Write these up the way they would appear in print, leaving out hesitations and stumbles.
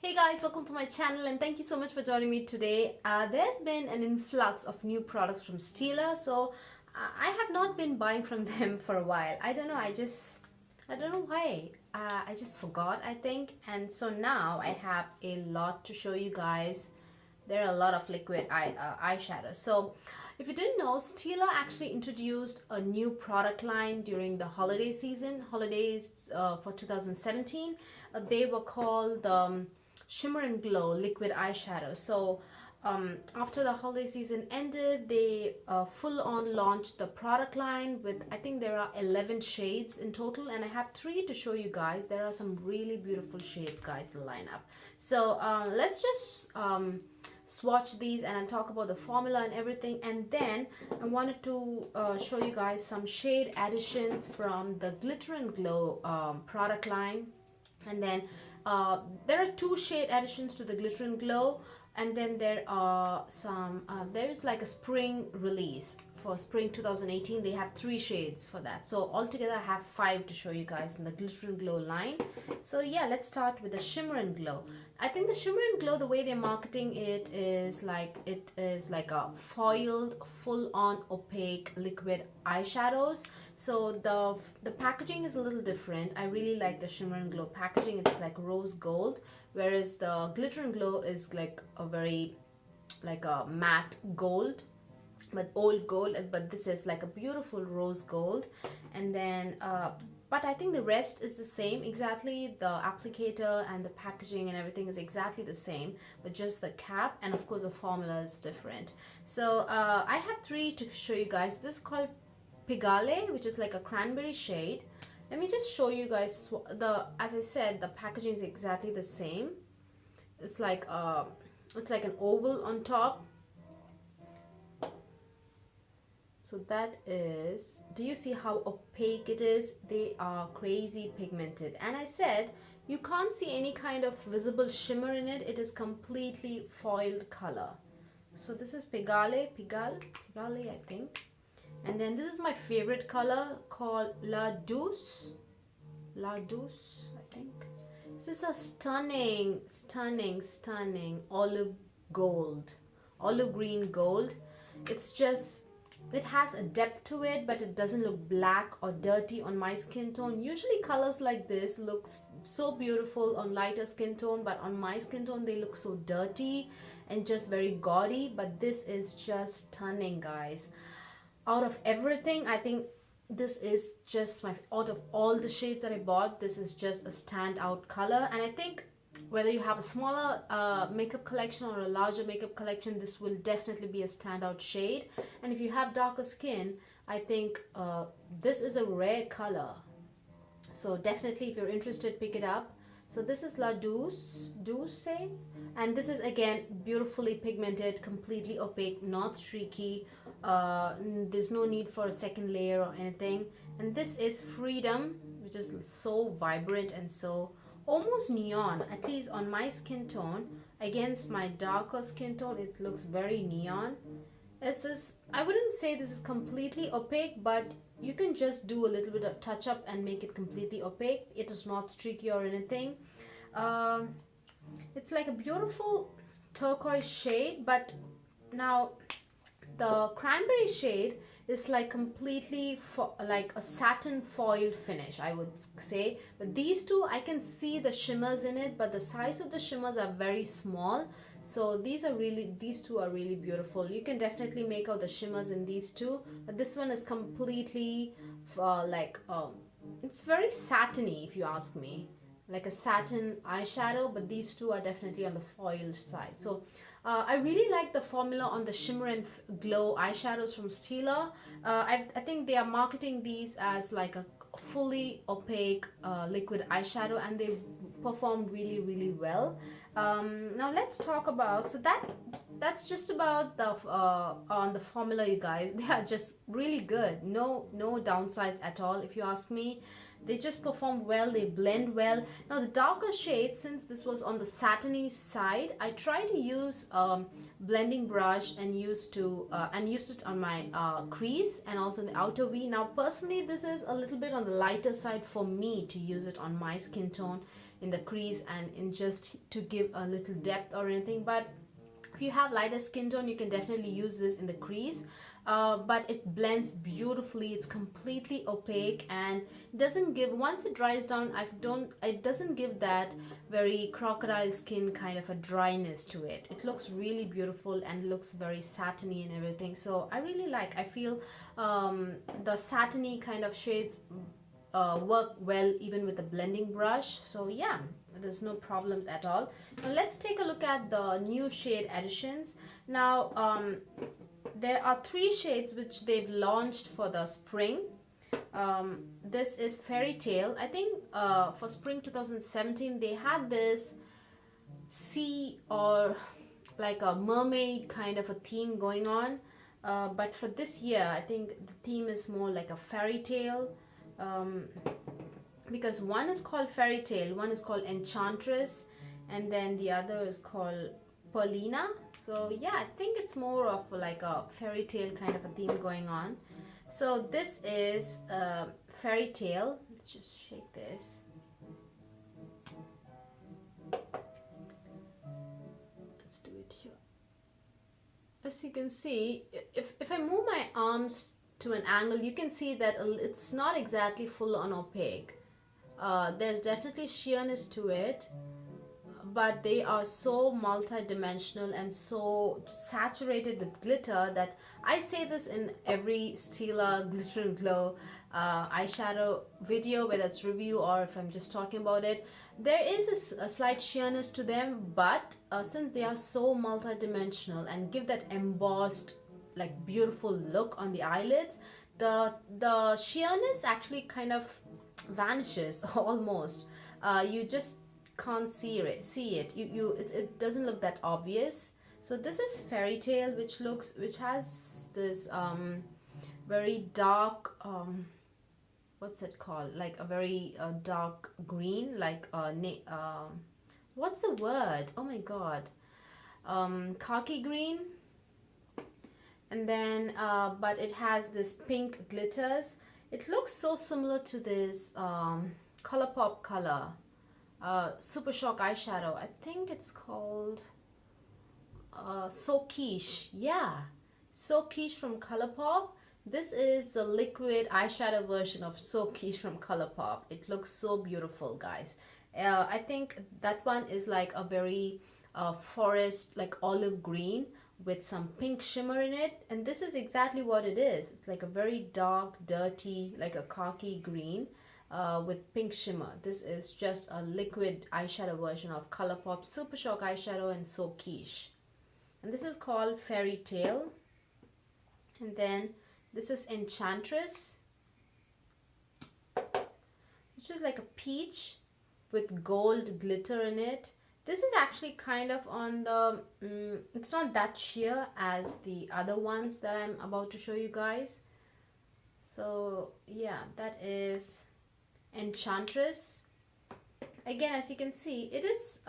Hey guys, welcome to my channel and thank you so much for joining me today. There's been an influx of new products from Stila, so I have not been buying from them for a while. I don't know, I don't know why. I just forgot, I think. And so now I have a lot to show you guys. There are a lot of liquid eyeshadows. So if you didn't know, Stila actually introduced a new product line during the holiday season, holidays for 2017. They were called Shimmer and Glow liquid eyeshadow. So after the holiday season ended, they full on launched the product line with, I think there are 11 shades in total, and I have 3 to show you guys. There are some really beautiful shades, guys, the lineup. So let's just swatch these and I'll talk about the formula and everything, and then I wanted to show you guys some shade additions from the Glitter and Glow product line. And then there are 2 shade additions to the Glitter and Glow, and then there are some there is like a spring release for spring 2018. They have 3 shades for that, so altogether I have 5 to show you guys in the Glitter and Glow line. So yeah, let's start with the Shimmer and Glow. I think the Shimmer and Glow, the way they're marketing it is like a foiled full-on opaque liquid eyeshadows. So the packaging is a little different. I really like the Shimmer and Glow packaging. It's like rose gold, whereas the Glitter and Glow is like a very like a matte gold, but old gold, but this is like a beautiful rose gold. And then but I think the rest is the same exactly. The applicator and the packaging and everything is exactly the same, but just the cap and of course the formula is different. So I have 3 to show you guys. This is called Pigalle, which is like a cranberry shade. Let me just show you guys as I said, the packaging is exactly the same. It's like an oval on top. So that is, do you see how opaque it is? They are crazy pigmented. And I said, you can't see any kind of visible shimmer in it. It is completely foiled color. So this is Pigalle, I think. And then this is my favorite color called Douce, I think. This is a stunning olive green gold. It's just, it has a depth to it, but it doesn't look black or dirty on my skin tone. Usually colors like this look so beautiful on lighter skin tone, but on my skin tone they look so dirty and just very gaudy. But this is just stunning, guys. Out of everything, I think this is just out of all the shades that I bought, this is just a standout color. And I think whether you have a smaller makeup collection or a larger makeup collection, this will definitely be a standout shade. And if you have darker skin, I think this is a rare color. So definitely, if you're interested, pick it up. So this is Douce, and this is again beautifully pigmented, completely opaque, not streaky. There's no need for a second layer or anything. And this is Freedom, which is so vibrant and so almost neon, at least on my skin tone. Against my darker skin tone, it looks very neon. This is, I wouldn't say this is completely opaque, but you can just do a little bit of touch up and make it completely opaque. It is not streaky or anything. It's like a beautiful turquoise shade, but now the cranberry shade is like completely like a satin foil finish, I would say. But these 2, I can see the shimmers in it, but the size of the shimmers are very small. So these 2 are really beautiful. You can definitely make out the shimmers in these 2, but this one is completely it's very satiny, if you ask me, like a satin eyeshadow. But these 2 are definitely on the foiled side. So I really like the formula on the Shimmer and Glow eyeshadows from Stila. I think they are marketing these as like a fully opaque liquid eyeshadow, and they performed really well. Now let's talk about, so that's just about the on the formula, you guys. They are just really good. No downsides at all, if you ask me. They just perform well, they blend well. Now the darker shade, since this was on the satiny side, I tried to use blending brush and used it on my crease and also in the outer V. Now personally, this is a little bit on the lighter side for me to use it on my skin tone. in the crease and in just to give a little depth or anything. But if you have lighter skin tone, you can definitely use this in the crease. But it blends beautifully. It's completely opaque and doesn't give, once it dries down, it doesn't give that very crocodile skin kind of a dryness to it. It looks really beautiful and looks very satiny and everything. So I really like, I feel the satiny kind of shades work well even with the blending brush. So yeah, there's no problems at all. Now let's take a look at the new shade additions. Now there are 3 shades which they've launched for the spring. This is Fairy Tale. I think for spring 2017 they had this sea or like a mermaid kind of a theme going on, but for this year I think the theme is more like a fairy tale, because one is called Fairy Tale, one is called Enchantress, and then the other is called Perlina. So yeah, I think it's more of like a fairy tale kind of a theme going on. So this is Fairy Tale. Let's just shake this. Let's do it here. As you can see, if I move my arms to an angle, you can see that it's not exactly full on opaque. There's definitely sheerness to it, but they are so multi-dimensional and so saturated with glitter that I say this in every Stila Glitter and Glow eyeshadow video, whether it's review or if I'm just talking about it. There is a slight sheerness to them, but since they are so multi-dimensional and give that embossed like beautiful look on the eyelids, the sheerness actually kind of vanishes almost. You just can't see it. It doesn't look that obvious. So this is Fairy Tale, which has this very dark what's it called, like a very dark green, like what's the word, oh my god, khaki green, and then but it has this pink glitters. It looks so similar to this ColourPop color, Super Shock eyeshadow. I think it's called So Quiche. Yeah, So Quiche from ColourPop. This is the liquid eyeshadow version of So Quiche from ColourPop. It looks so beautiful, guys. I think that one is like a very forest, like olive green with some pink shimmer in it, and this is exactly what it is. It's like a very dark, dirty, like a khaki green with pink shimmer. This is just a liquid eyeshadow version of ColourPop Super Shock eyeshadow and So Quiche, and this is called Fairy Tale. And then this is Enchantress, which is like a peach with gold glitter in it. This is actually kind of on the, it's not that sheer as the other ones that I'm about to show you guys. So yeah, that is Enchantress. Again, as you can see, it is,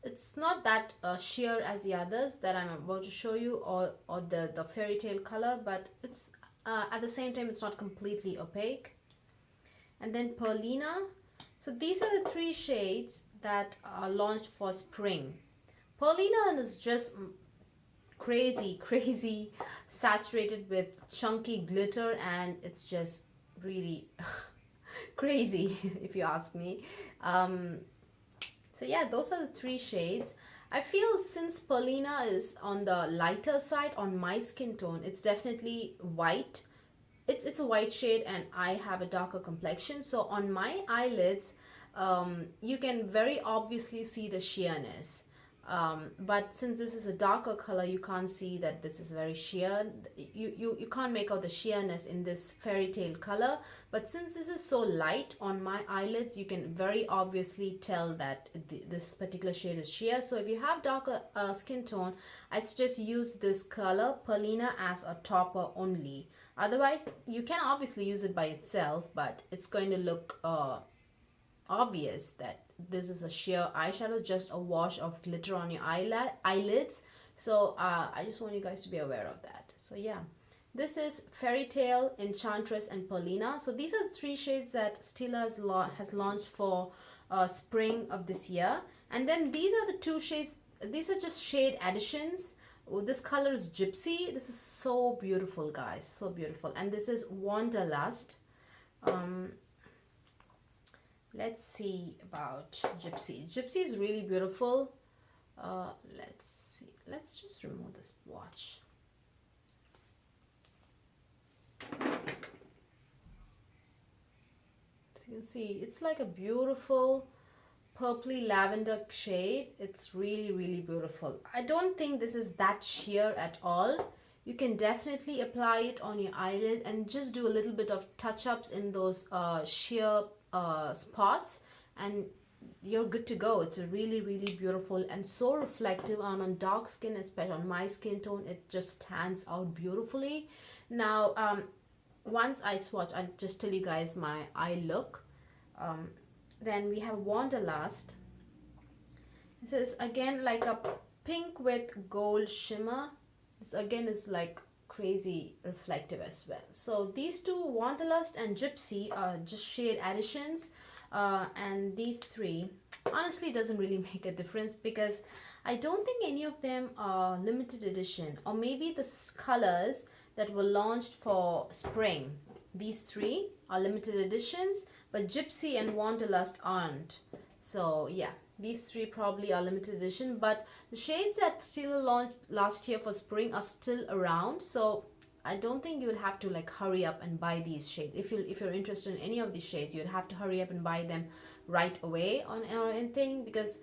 it's not that sheer as the others that I'm about to show you, or the Fairy Tale color, but it's at the same time, it's not completely opaque. And then Perlina. So these are the 3 shades that are launched for spring. Perlina is just crazy saturated with chunky glitter, and it's just really crazy if you ask me. So yeah, those are the 3 shades. I feel since Perlina is on the lighter side on my skin tone, it's definitely white. It's a white shade and I have a darker complexion. So on my eyelids, you can very obviously see the sheerness. But since this is a darker color, you can't see that this is very sheer. You can't make out the sheerness in this Fairy Tale color. But since this is so light on my eyelids, you can very obviously tell that this particular shade is sheer. So if you have darker skin tone, I'd just use this color Perlina as a topper only. Otherwise, you can obviously use it by itself, but it's going to look obvious that this is a sheer eyeshadow, just a wash of glitter on your eyelids. So I just want you guys to be aware of that. So yeah, this is Fairy Tale, Enchantress, and Perlina. So these are the 3 shades that Stila has launched for spring of this year. And then these are the two shades. These are just shade additions. Oh, this color is Gypsy. This is so beautiful, guys, so beautiful. And this is Wanderlust. Let's see about Gypsy. Gypsy is really beautiful. Let's see. Let's just remove this watch. As you can see, it's like a beautiful purpley lavender shade. It's really, really beautiful. I don't think this is that sheer at all. You can definitely apply it on your eyelid and just do a little bit of touch-ups in those sheer spots, and you're good to go. It's a really, really beautiful and so reflective, and on dark skin, especially on my skin tone, it just stands out beautifully. Now, once I swatch, I'll just tell you guys my eye look. Then we have Wanderlust. This is again like a pink with gold shimmer. This again is like crazy reflective as well. So these two, Wanderlust and Gypsy, are just shade additions. And these three honestly doesn't really make a difference, because I don't think any of them are limited edition, or maybe the colors that were launched for spring. These three are limited editions, but Gypsy and Wanderlust aren't. So yeah, these three probably are limited edition, but the shades that Stila launched last year for spring are still around. So I don't think you would have to like hurry up and buy these shades. If you're interested in any of these shades, you'd have to hurry up and buy them right away on or anything, because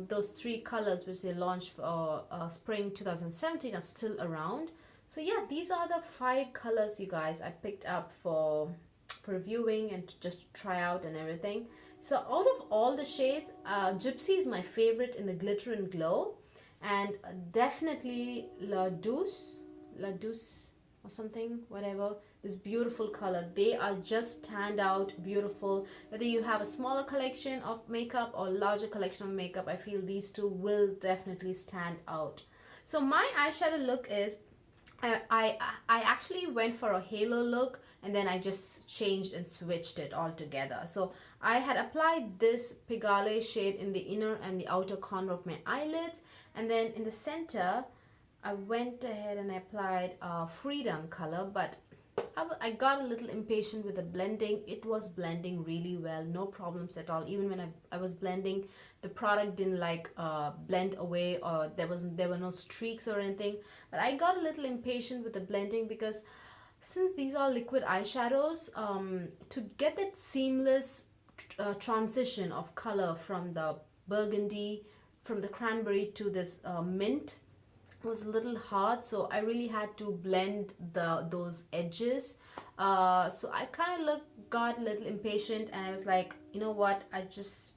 those three colors which they launched for spring 2017 are still around. So yeah, these are the 5 colors, you guys, I picked up for viewing and to just try out and everything. So out of all the shades, Gypsy is my favorite in the glitter and glow, and definitely Douce or something, whatever, this beautiful color. They are just stand out beautiful. Whether you have a smaller collection of makeup or larger collection of makeup, I feel these two will definitely stand out. So my eyeshadow look is, I actually went for a halo look, and then I just changed and switched it all together. So I had applied this Pigalle shade in the inner and the outer corner of my eyelids, and then in the center I went ahead and I applied Freedom color, but I got a little impatient with the blending. It was blending really well, no problems at all. Even when I was blending, the product didn't like blend away, or there were no streaks or anything. But I got a little impatient with the blending, because since these are liquid eyeshadows, to get that seamless transition of color from the burgundy, from the cranberry to this mint, was a little hard. So I really had to blend those edges. So I kind of got a little impatient, and I was like, you know what, I just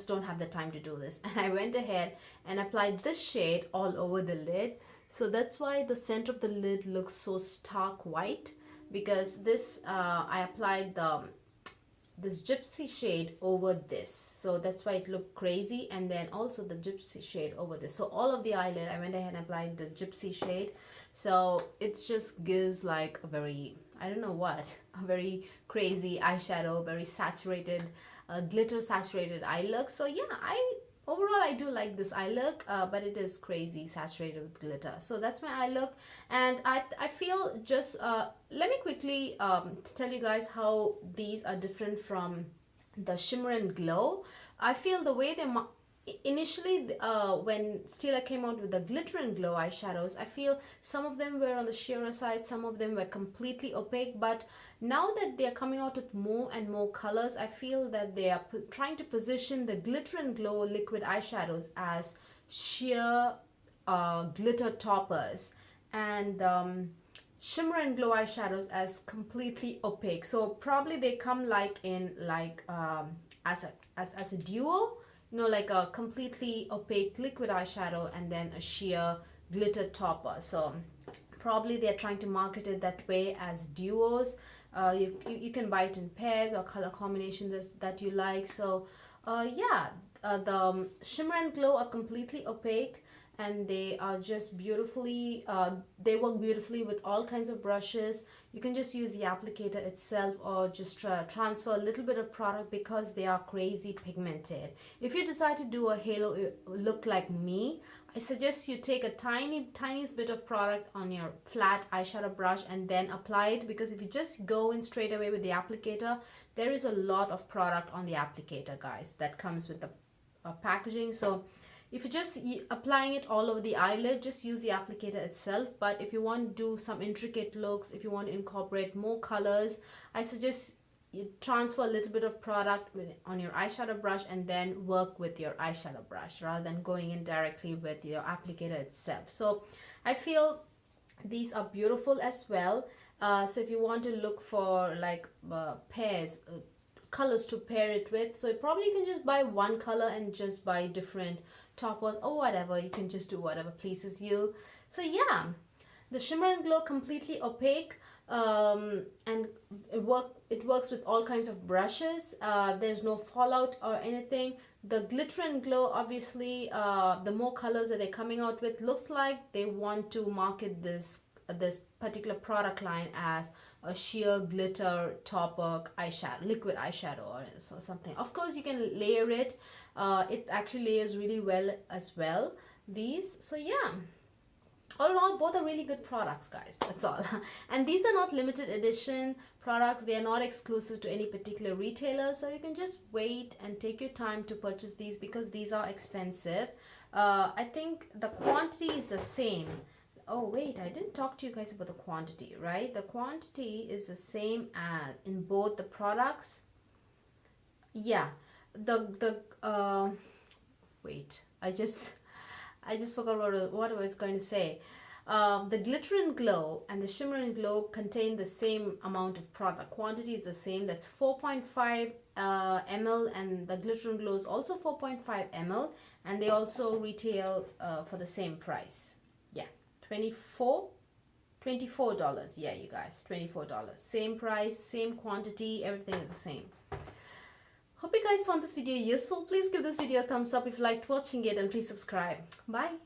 don't have the time to do this. And I went ahead and applied this shade all over the lid. So that's why the center of the lid looks so stark white, because this I applied this Gypsy shade over this, so that's why it looked crazy, and then also the Gypsy shade over this. So all of the eyelid, I went ahead and applied the Gypsy shade. So it just gives like a very, I don't know what, a very crazy eyeshadow, very saturated, glitter saturated eye look. So yeah, overall I do like this eye look, but it is crazy saturated with glitter. So that's my eye look, and I feel just let me quickly tell you guys how these are different from the Shimmer and Glow. I feel the way they initially when Stila came out with the glitter and glow eyeshadows, I feel some of them were on the sheerer side, some of them were completely opaque, but now that they are coming out with more and more colors, I feel that they are trying to position the glitter and glow liquid eyeshadows as sheer glitter toppers, and Shimmer and Glow eyeshadows as completely opaque. So probably they come like in like as a duo, you know, like a completely opaque liquid eyeshadow and then a sheer glitter topper. So probably they're trying to market it that way as duos. You can buy it in pairs or color combinations that you like. So yeah, the Shimmer and Glow are completely opaque, and they are just beautifully, they work beautifully with all kinds of brushes. You can just use the applicator itself or just transfer a little bit of product because they are crazy pigmented. If you decide to do a halo look like me, I suggest you take a tiniest bit of product on your flat eyeshadow brush and then apply it, because if you just go in straight away with the applicator, there is a lot of product on the applicator, guys, that comes with the packaging. So if you're just applying it all over the eyelid, just use the applicator itself. But if you want to do some intricate looks, if you want to incorporate more colors, I suggest you transfer a little bit of product on your eyeshadow brush and then work with your eyeshadow brush rather than going in directly with your applicator itself. So I feel these are beautiful as well. So if you want to look for like pairs, colors to pair it with, so probably you can just buy one color and just buy different toppers or whatever. You can just do whatever pleases you. So yeah, the Shimmer and Glow completely opaque, and it works with all kinds of brushes. There's no fallout or anything. The Glitter and Glow, obviously, the more colors that they're coming out with, looks like they want to market this particular product line as a sheer glitter topper eyeshadow, liquid eyeshadow or something. Of course, you can layer it. It actually layers really well as well, these. So yeah, all in all, both are really good products, guys. That's all. And these are not limited edition products. They are not exclusive to any particular retailer, so you can just wait and take your time to purchase these because these are expensive. I think the quantity is the same. Oh wait, I didn't talk to you guys about the quantity, right? The quantity is the same as in both the products. Yeah, wait, I just forgot what I was going to say. The Glitter and Glow and the Shimmer and Glow contain the same amount of product. Quantity is the same. That's 4.5 ml, and the Glitter and Glow is also 4.5 ml, and they also retail for the same price. Yeah, $24. Yeah, you guys, $24. Same price, same quantity, everything is the same. Hope you guys found this video useful. Please give this video a thumbs up if you liked watching it, and please subscribe. Bye.